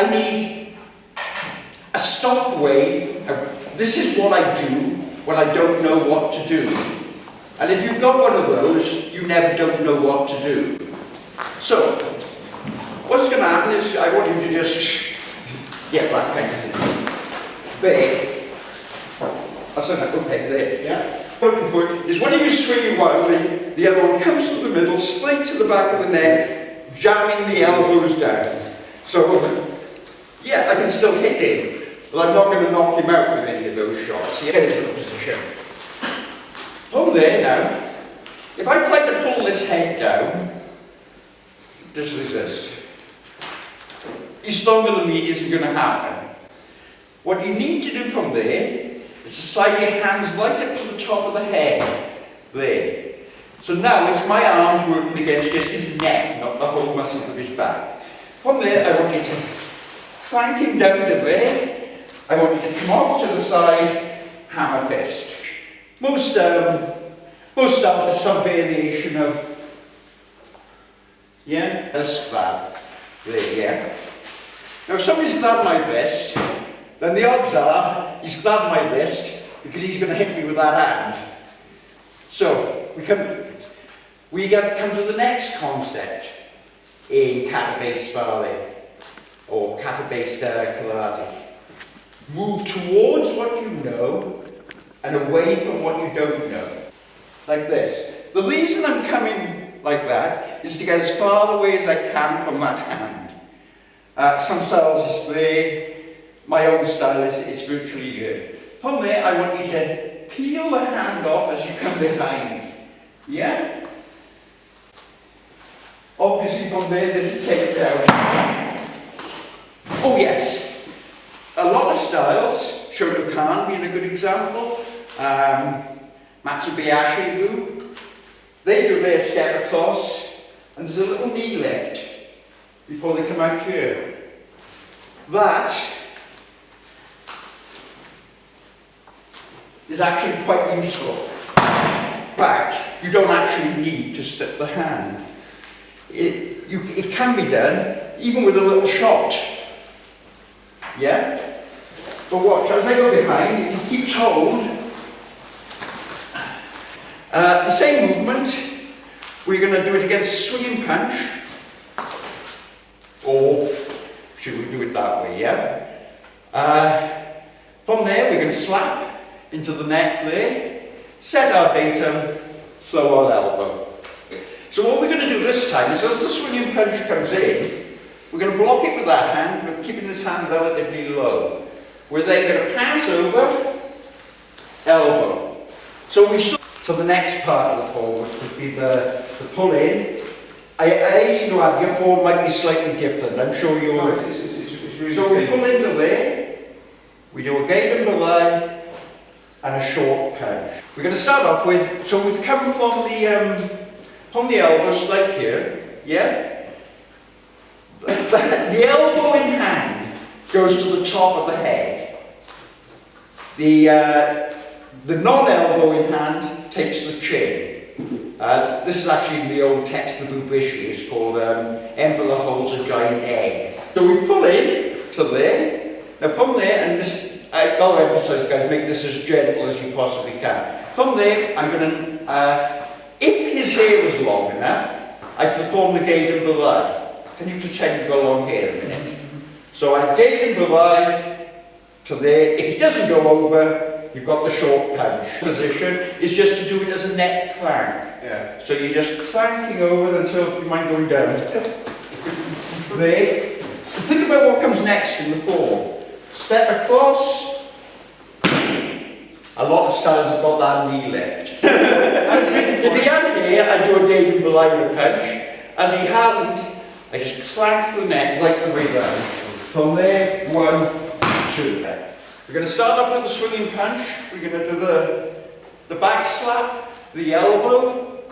I need a stock way. This is what I do when I don't know what to do. And if you've got one of those, you never don't know what to do. So, what's going to happen is I want you to just get that kind of thing. There. That's enough. Okay, there. Yeah. What I'm looking for is one of you swinging wildly, the other one comes through the middle, straight to the back of the neck, jamming the elbows down. So, yeah, I can still hit him, but I'm not going to knock him out with any of those shots. Get into the position. From there now, if I try to pull this head down, just resist. He's stronger than me, it isn't going to happen. What you need to do from there is to slide your hands right up to the top of the head. There. So now it's my arms working against just his neck, not the whole muscle of his back. From there, I want you to crank him down to there. I want you to come off to the side, hammer fist. Most styles are some variation of, yeah, a grab. There, yeah. Now if somebody's grabbed my wrist, then the odds are he's grabbed my wrist because he's going to hit me with that hand. So we come to the next concept in kata-based sparring or kata-based karate. Move towards what you know and away from what you don't know. Like this. The reason I'm coming like that is to get as far away as I can from that hand. Some styles is there. My own style is virtually here. From there, I want you to peel the hand off as you come behind. Yeah? Obviously from there, there's a takedown. Oh yes. A lot of styles, Shotokan being a good example, Matsubayashi do, they do their step across, and there's a little knee lift before they come out here. That is actually quite useful. In fact, you don't actually need to step the hand. It can be done even with a little shot. Yeah? But watch, as I go behind, he keeps hold. The same movement, we're going to do it against a swinging punch. Or should we do it that way, yeah? From there, we're going to slap into the neck there, set our beta, throw our elbow. So what we're going to do this time is as the swinging punch comes in, we're going to block it with that hand, but keeping this hand relatively low. We're then going to pass over, elbow. So we to the next part of the form, which would be the pull in. I actually know your form might be slightly different. I'm sure yours. Really so we pull into there, we do a gate and below, and a short punch. We're going to start off with, so we've come from the elbow straight here, yeah? The elbow in hand goes to the top of the head. The non-elbow in hand takes the chin. This is actually in the old text, the Bubishi, it's called Emperor Holds a Giant Egg. So we pull in to there, now from there, and this, I've got to emphasize guys, make this as gentle as you possibly can. From there, I'm going to, if his hair was long enough, I'd perform the gate and below. Can you pretend you've got long hair a minute? So I gate and below to there. If he doesn't go over, you've got the short punch. Position is just to do it as a neck crank. Yeah. So you're just cranking over until you mind going down. There. So think about what comes next in the form. Step across. A lot of styles have got that knee lift. If he had here, I'd do a gate and below the punch. As he hasn't, I just clank the neck right the way down. From there, 1, 2. We're going to start off with the swinging punch. We're going to do the back slap, the elbow.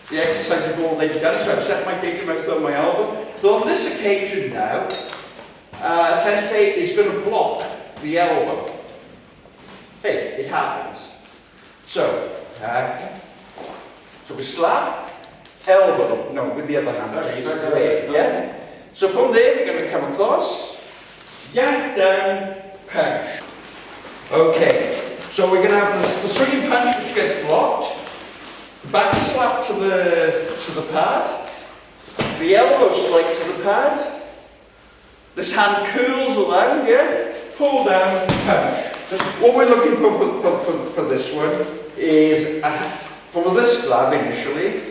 The exercise we've already done, so I've set my gate and I've thrown my elbow. But on this occasion now, Sensei is going to block the elbow. Hey, it happens. So we slap, elbow, no, with the other hand. Sorry, yeah? So from there we're going to come across, yank down, punch. Okay, so we're going to have the swinging punch which gets blocked, back slap to the pad, the elbow strike to the pad, this hand curls around, yeah, pull down, punch. What we're looking for this one is for this glove initially.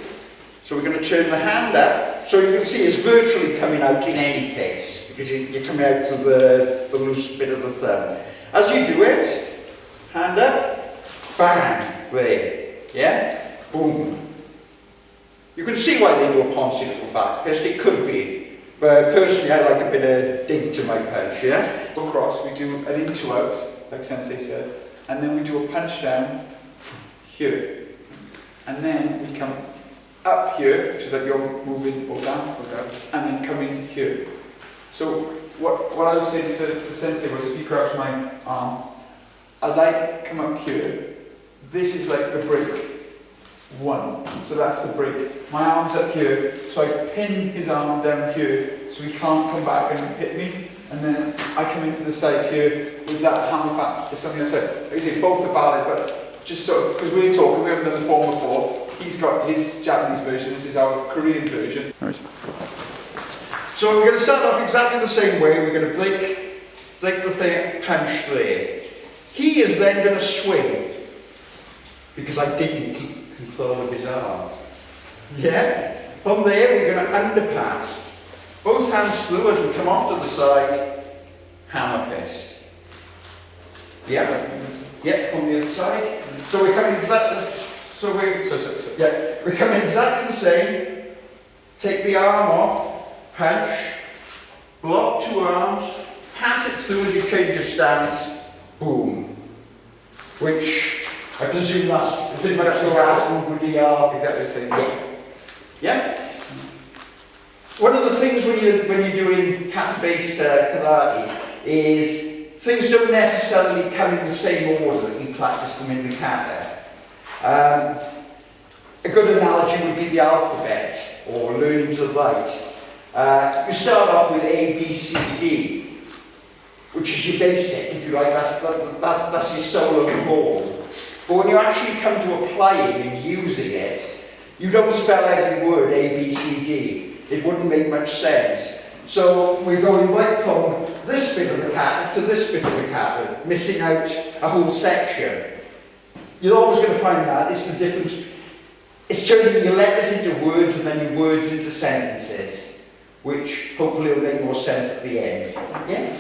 So we're going to turn the hand up, so you can see it's virtually coming out in any case, because you're coming out to the loose bit of the thumb. As you do it, hand up, bang, there, yeah, boom. You can see why they do a poncy little back fist, it could be, but personally I like a bit of dig to my punch, yeah? Across, we do an in to out, like Sensei said, and then we do a punch down here, and then we come up here, which is like you're moving or down, and then coming here. So what I was saying to Sensei was, if he grabs my arm, as I come up here, this is like the break. One. So that's the break. My arm's up here, so I pin his arm down here, so he can't come back and hit me. And then I come into the side here with that hammer fat for something else. Like I say, both are valid, but just sort of, because we're talking, we haven't done the form before. He's got his Japanese version, this is our Korean version. Right. So we're going to start off exactly the same way. We're going to break the thing, punch there. He is then going to swing, because I didn't keep control of his arm. Yeah? From there we're going to underpass. Both hands through as we come off to the side, hammer fist. Yeah? Yeah, from the other side. So we're coming exactly, we're coming exactly the same. Take the arm off, punch, block two arms, pass it through as you change your stance, boom. Which, I presume that's pretty much the last one with the arm. Exactly the same. Yeah. Yeah? One of the things when you're doing kata-based karate is things don't necessarily come in the same order that you practice them in the kata. A good analogy would be the alphabet, or learning to write. You start off with A, B, C, D, which is your basic, if you like, that's your solo chord. But when you actually come to applying and using it, you don't spell out the word A, B, C, D. It wouldn't make much sense. So we're going right from this bit of the kata to this bit of the kata, missing out a whole section. You're always going to find that it's the difference. It's turning your letters into words and then your words into sentences, which hopefully will make more sense at the end. Yeah?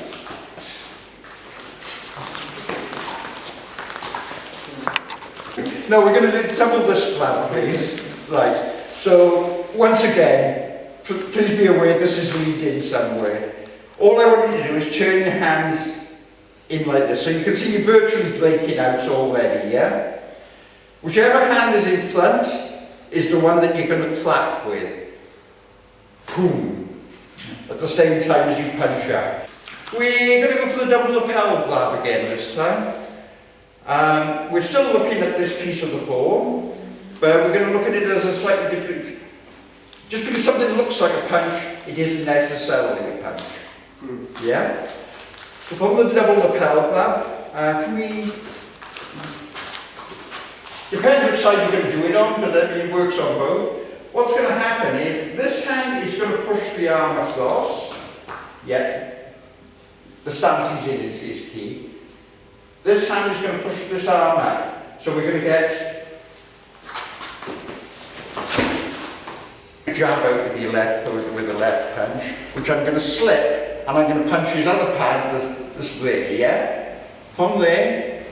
No, we're going to double this clap, please. Right. So, once again, please be aware this is lead in somewhere. All I want you to do is turn your hands in like this. So you can see you're virtually breaking out already, yeah? Whichever hand is in front is the one that you're going to clap with. Boom. At the same time as you punch out. We're going to go for the double lapel grab again this time. We're still looking at this piece of the form, but we're going to look at it as a slightly different. Just because something looks like a punch, it isn't necessarily a punch. Yeah? So from the double lapel grab, can we... Depends which side you're going to do it on, but it works on both. What's going to happen is, this hand is going to push the arm across. Yeah. The stance he's in is key. This hand is going to push this arm out. So we're going to get a jab out with the left, with the left punch, which I'm going to slip, and I'm going to punch his other pad, this there, yeah? From there,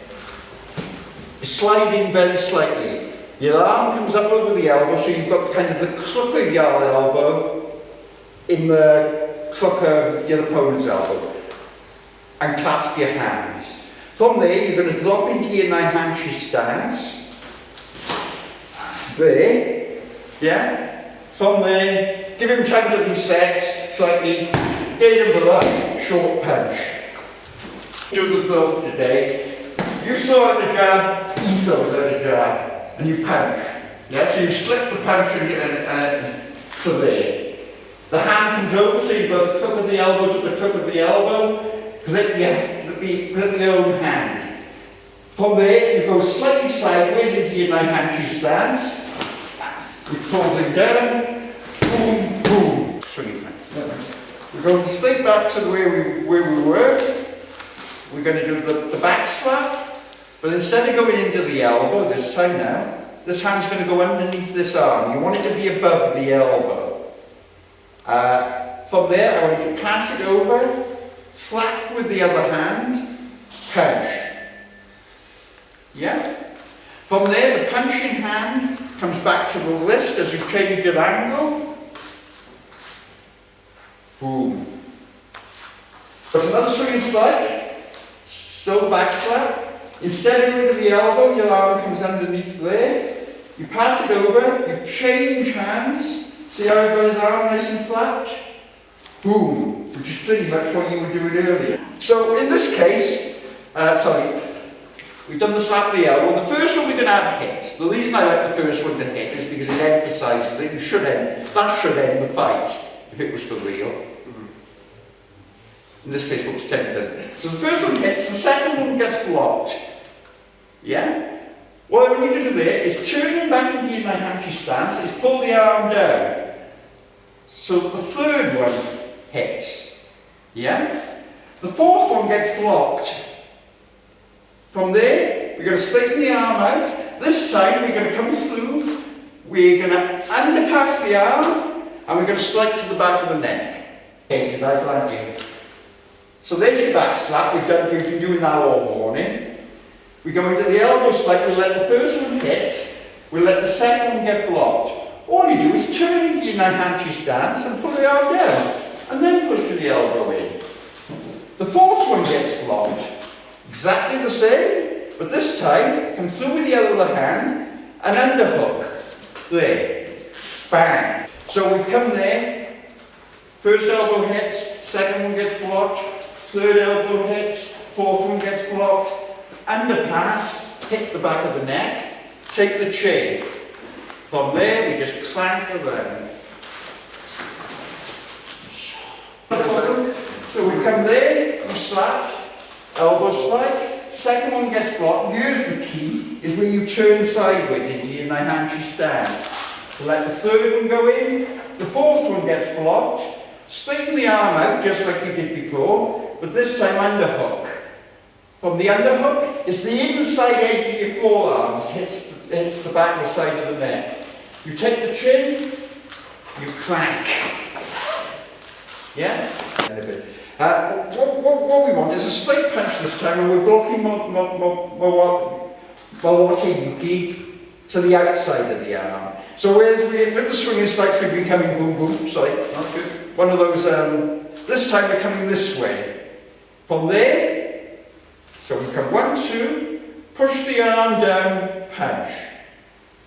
slide in very slightly. Your arm comes up over the elbow, so you've got kind of the crook of your elbow in the crook of your opponent's elbow. And clasp your hands. From there, you're going to drop into your naihanchi stance. There. Yeah? From there, give him time to reset slightly. Get him below. Short punch. Do the throw today. You throw out the jab, he throws out the jab, and you punch. Yeah? So you slip the punch and to there. The hand hands over, so you've got the cup of the elbow to the cup of the elbow. Grip your own hand. From there, you go slightly sideways into your naihanchi stance, which pulls it down, boom, boom. Swing it. We're going to straight back to where we were. We're going to do the back slap, but instead of going into the elbow this time now, this hand's going to go underneath this arm. You want it to be above the elbow. From there, I want you to pass it over, slap with the other hand, punch. Yeah? From there, the punching hand comes back to the wrist as you change your angle. Boom. There's another swinging strike, still back slap. Instead of going to the elbow, your arm comes underneath there. You pass it over, you change hands. See how I've got his arm nice and flat? Boom. Which is pretty much what you were doing earlier. So in this case, we've done the slap of the elbow. The first one we're going to have hit. The reason I like the first one to hit is because it emphasises it. That should end the fight if it was for real. In this case, we'll pretend it doesn't. So the first one hits, the second one gets blocked. Yeah? What I want you to do there is turn it back into your naihanchi stance, is pull the arm down. So the third one hits. Yeah? The fourth one gets blocked. From there, we're going to straighten the arm out. This time, we're going to come through, we're going to underpass the arm, and we're going to strike to the back of the neck. Hated, I've learned you. So there's your back slap. We've been doing that all morning. We go into the elbow slap. We let the first one hit. We let the second one get blocked. All you do is turn into your naihanchi stance and pull the arm down, and then push the elbow in. The fourth one gets blocked. Exactly the same, but this time come through with the other hand and underhook. There. Bang. So we come there. First elbow hits. Second one gets blocked. Third elbow hits, fourth one gets blocked, underpass, hit the back of the neck, take the chain. From there, we just clank around. So we come there, we slap, elbow strike, second one gets blocked. Here's the key, is where you turn sideways into your naihanchi stance. So let the third one go in, the fourth one gets blocked, straighten the arm out just like you did before, but this time underhook. From the underhook, it's the inside edge of your forearms, hits the back or side of the neck. You take the chin, you clank. Yeah? What we want is a straight punch this time, and we're blocking Mawate Yuki to the outside of the arm. So with the swinging strikes, we've been coming boom boom, sorry. Okay. One of those, this time we're coming this way. From there, so we come 1, 2, push the arm down, punch.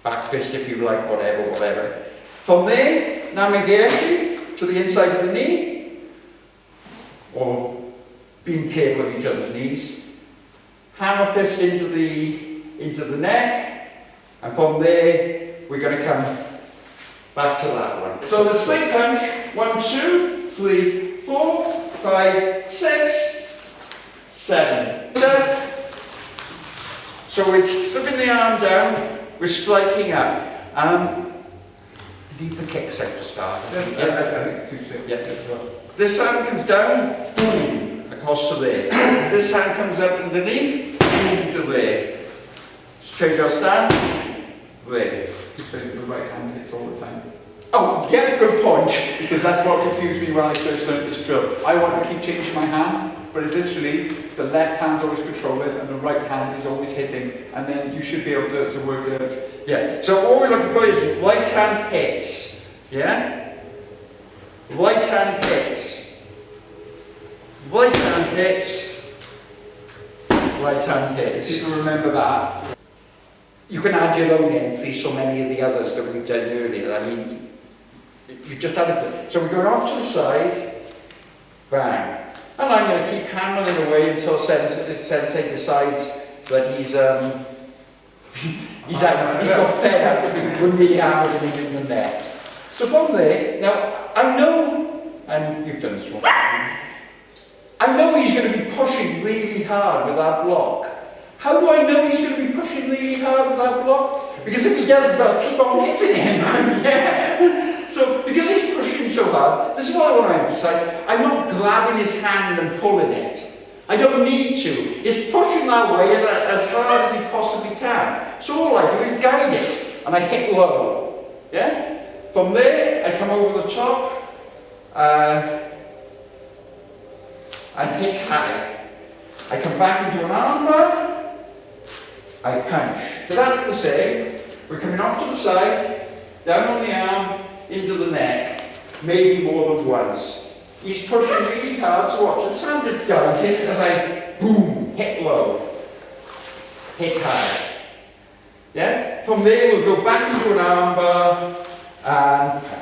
Back fist if you like, whatever. From there, namageshi to the inside of the knee, or being careful of each other's knees. Hammer fist into the neck, and from there, we're going to come back to that one. So the straight punch, 1, 2, 3, 4, 5, 6, 7. So we're slipping the arm down, we're striking up. Leave the kicks out to start. I think 2 Yeah. This hand comes down, boom, across to there. This hand comes up underneath, boom to there. Change our stance, there. The right hand hits all the time. Oh, yeah, good point. Because that's what confused me when I first learned this drill. I want to keep changing my hand, but it's literally the left hand's always controlling and the right hand is always hitting, and then you should be able to work it out. Yeah, so all we're looking for is right hand hits. Yeah? Right hand hits. Right hand hits. Right hand hits. If you remember that. You can add your own entries from any of the others that we've done earlier. I mean, you just had it. So we're going off to the side, bang. And I'm going to keep hammering away until Sensei decides that he's got fed up with me hammering him in the neck. So from there, now I know And you've done this one. I know he's going to be pushing really hard with that block. How do I know he's going to be pushing really hard with that block? Because if he does, I'll keep on hitting him. Yeah. So, because he's pushing so hard, this is what I want to emphasize. I'm not grabbing his hand and pulling it. I don't need to. He's pushing that way as hard as he possibly can. So all I do is guide it, and I hit low. Yeah? From there, I come over the top, and hit high. I come back into an armbar, I punch. Exactly the same. We're coming off to the side, down on the arm, into the neck, maybe more than once. He's pushing really hard, so watch, the sound just guides it as I, boom, hit low, hit high. Yeah? From there we'll go back into an armbar and punch.